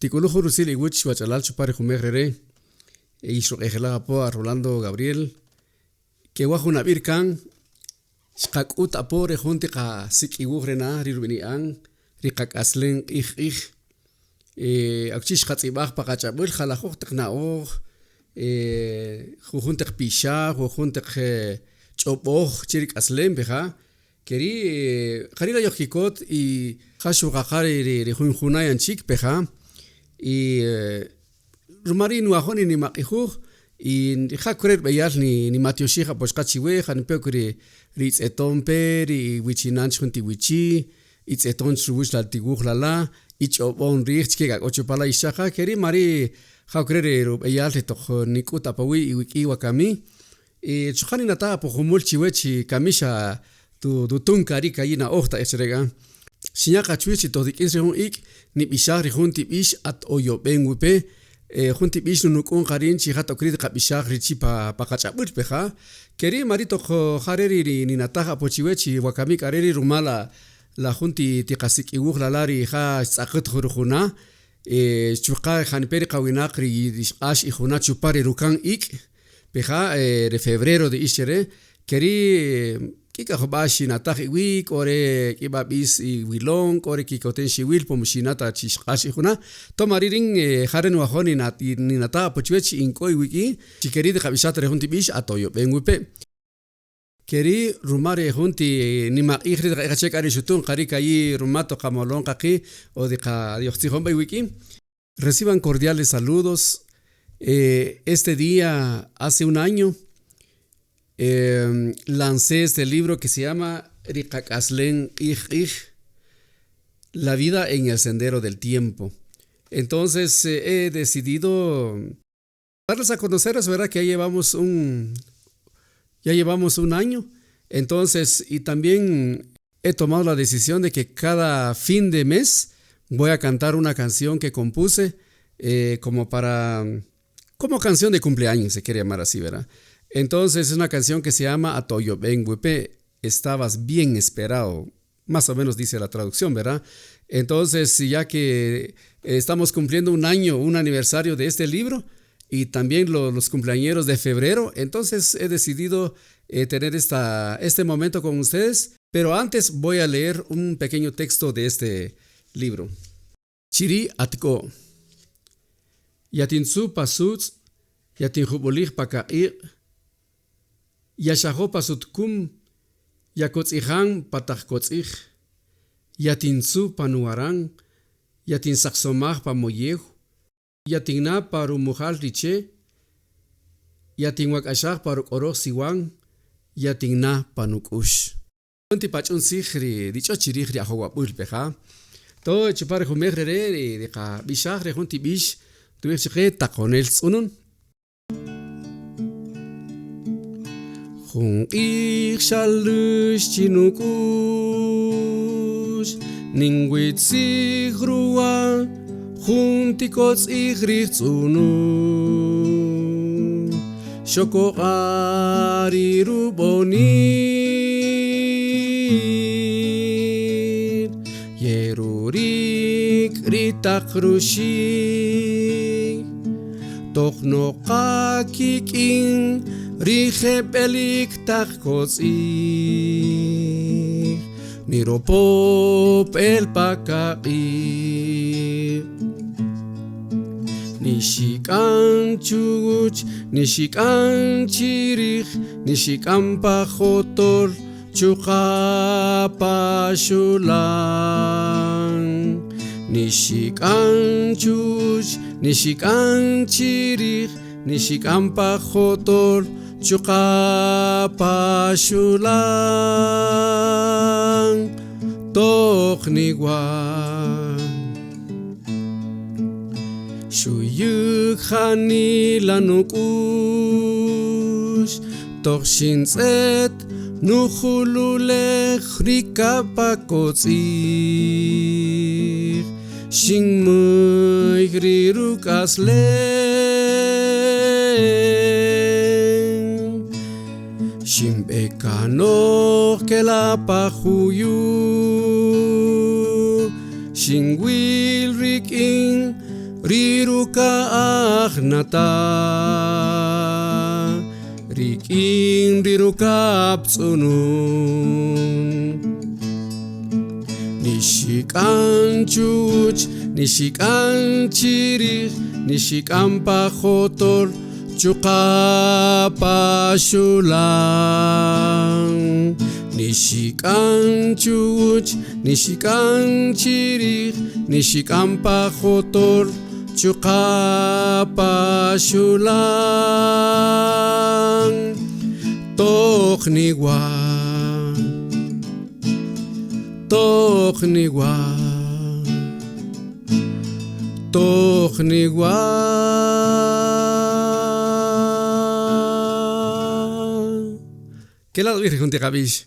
Tikulujo Rusil y Wich, Huachalal, Chupare Jumerere, e Isro Ejelapo, a Rolando Gabriel, que Wajuna Birkan, Skakut Apore, Juntica, Sik Iwurena, Rirubinian, Rikak Aslen, Akchish Hatzibach, Pacachabul, Jalajok Teknaor, Jujuntek Pisha, Jujuntek Chopoch, Chirik Aslen, Beja, Keri, Jarila Yojikot y Hashu Gajari, Junjunayan Chik, Beja, y Rumari Nuajoni ni Makihu, y Hakuret Bayal ni Matioshija, pues Kachiweja, ni Pekuri, Ritz Etomper, y Wichinanch Junti Wichi, It's Eton Shush la Tiguch Lala, Ich Obon Rich, Kega, Ochopala Ishaja, Keri Mari, Hakurero, Bayal, Toch Nikuta Pawi, y Wiki Wakami, y Chuhani Nata, Pohumul Chiwechi, Kamisha, tu Tunkari Kayina Ohta Esrega. Sinyaka Chuichi Todik Israel Ik, Nipishari Junti Bish at Oyo Bengupe, Junti Bish Nukun Karin, Chihato Kritika Bishak Richipa Pakachabut Peja, Keri Marito Hareri Ninataja Pochiwechi, Wakami Kareri Rumala, La Junti Tikasik Iwuk Lalari Ha Sakut Hurujuna, Chuka Hanperi Kawinakri Ash Ihuna Chupari Rukan Ik, Peja de febrero de Ishere, Keri Kika Hobashi Nataki week or Kibabis Wilong or Kikotenshi will Pomushinata Chishkashi Huna, Tomariring Haren Wahoni Ninata Pochwich in Koi Wiki, Chikeri de Kabisatra Huntibish Atoyo Bengupe. Keri Rumare Hunti Nima Ihri Chekari Shutun Karikai Rumato Kamolon Kaki o de Yoxihomba Wiki. Reciban cordiales saludos. Este día hace un año lancé este libro que se llama Rikak Aslen La vida en el sendero del tiempo. Entonces he decidido darles a conocer, es verdad que ya llevamos un año. Entonces, y también he tomado la decisión de que cada fin de mes voy a cantar una canción que compuse como canción de cumpleaños, se quiere llamar así, ¿verdad? Entonces es una canción que se llama Atoyo Benguepe, estabas bien esperado, más o menos dice la traducción, ¿verdad? Entonces ya que estamos cumpliendo un año, un aniversario de este libro y también los cumpleañeros de febrero, entonces he decidido tener este momento con ustedes, pero antes voy a leer un pequeño texto de este libro. Chiri Atko Yatinsu Pasutz Yatinjubulich Pakair Yashaho pasutkum yakotzihan patachkotzich yatinsu panuarang yatin saxomach pamoyehu yatinna paru muhal riche yatinwak ashach paru oroch siwang yatinna panukush. Unti pachun sikhri dicho chirihri ahowapul peja. To chupar humegre de ka bishach re hunti bish tuichke takonel tsunun. Jung ich shalus chinukush Ningwit sich rua Juntikots ich richtsunu Shoko ari rubonir Yerurik ritak rushi Toch no kakikin Rije belik takotzi Niropop el pakai Nishikan chuch Nishikan chirich Nishikan pajotor Chukapa shulan Nishikan chuch Nishikan chirich Nishikan pajotor Chukapa shulang Toch niguan Shuyuk hani lanukush Toch shinzet Nuhululech rikapa kotzich Shingmui griruk aslen Shimbekano que la pajuyu Shingwil rikin riruka akhnata rikin riruka psunun nishikan chuch nishikan chirich nishikan pajotor chukapashulan nishikan chuch nishikan chirich nishikan pajotor chukapashulan tochniwa tochniwa tochniwa ¿Qué lado virgen junte gabish?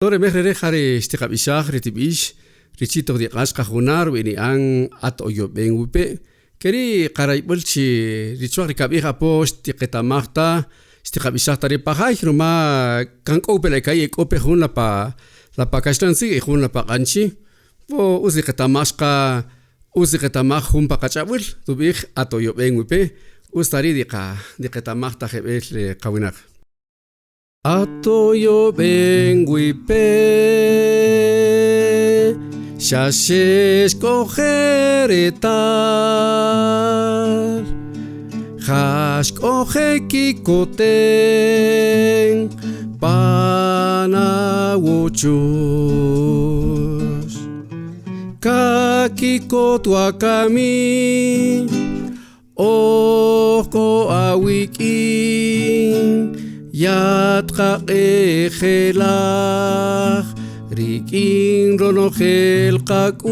Tore mejre jare este gabishach retibish richito de gasca junar wini an at oyo ben wipe keri qaray bulchi richuak rikabija post tiqetamachta este gabishach tare pajay ruma kanko pele kay ekope jun la pa kashtan si jun la pa qanchi po uzi qetamashqa uzi qetamaj jun pa qachabul tubij at oyo ben wipe ustari diqetamachta jebel qawinak Atoyo benguipe Shashesh cogeretar Hash coge kikoten Panawuchus Kakikotuakami Oko awikin Yatra ejelach Rikin ronochel kakush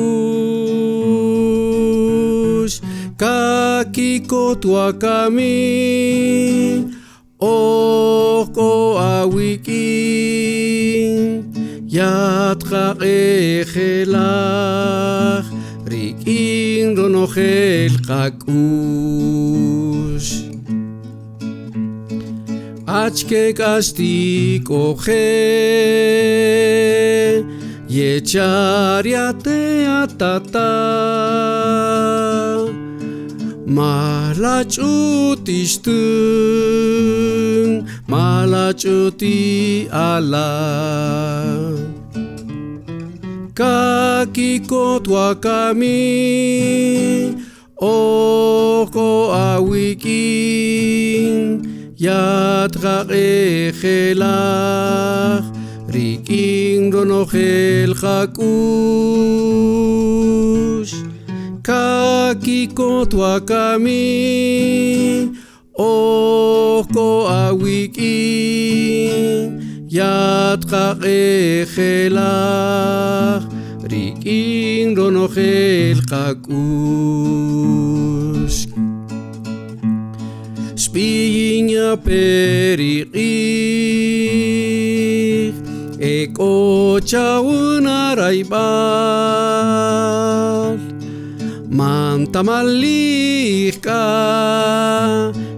Kakikot wakami Oko awikin Yatra ejelach Rikin ronochel kakush Achke kasti coge Yechariate atata Malachuti ala Kakikot wakami Oko awikin Yatra ejelach Rikin ronochel kakush Kakikot wakami Oko awikin Yatra ejelach Rikin ronochel kakush Spiña periqih Eko chauna raibal Mantamalika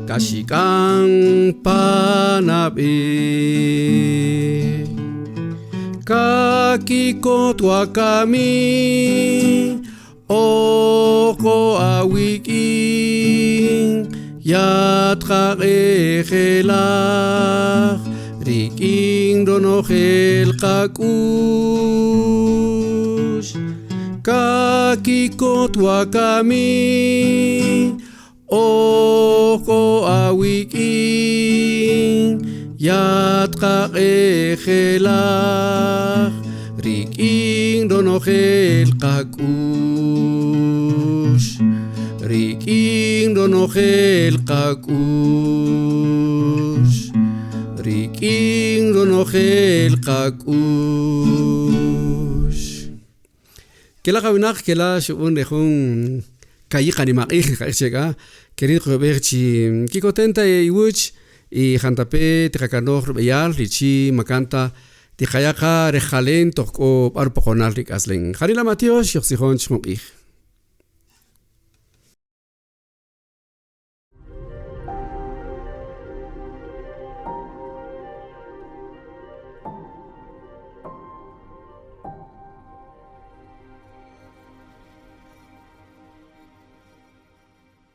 Kashikan panabe Kakikot wakami Oko awikin Yatra ejelach Rikin ronochel kakush Kakikot wakami Oko awikin Yatra ejelach Rikin ronochel kakush Rikin ronochel kakush Rikin ronochel kakush Kela kawinak kela shubun rejun kayiqani maqij qachega querido joberchi kikotenta iwuch y jantape tikakanoj rubeyal richi makanta tijayaqa rejalen toko arpoqonal rikaslen Jarila Matios yoxijón chmuqij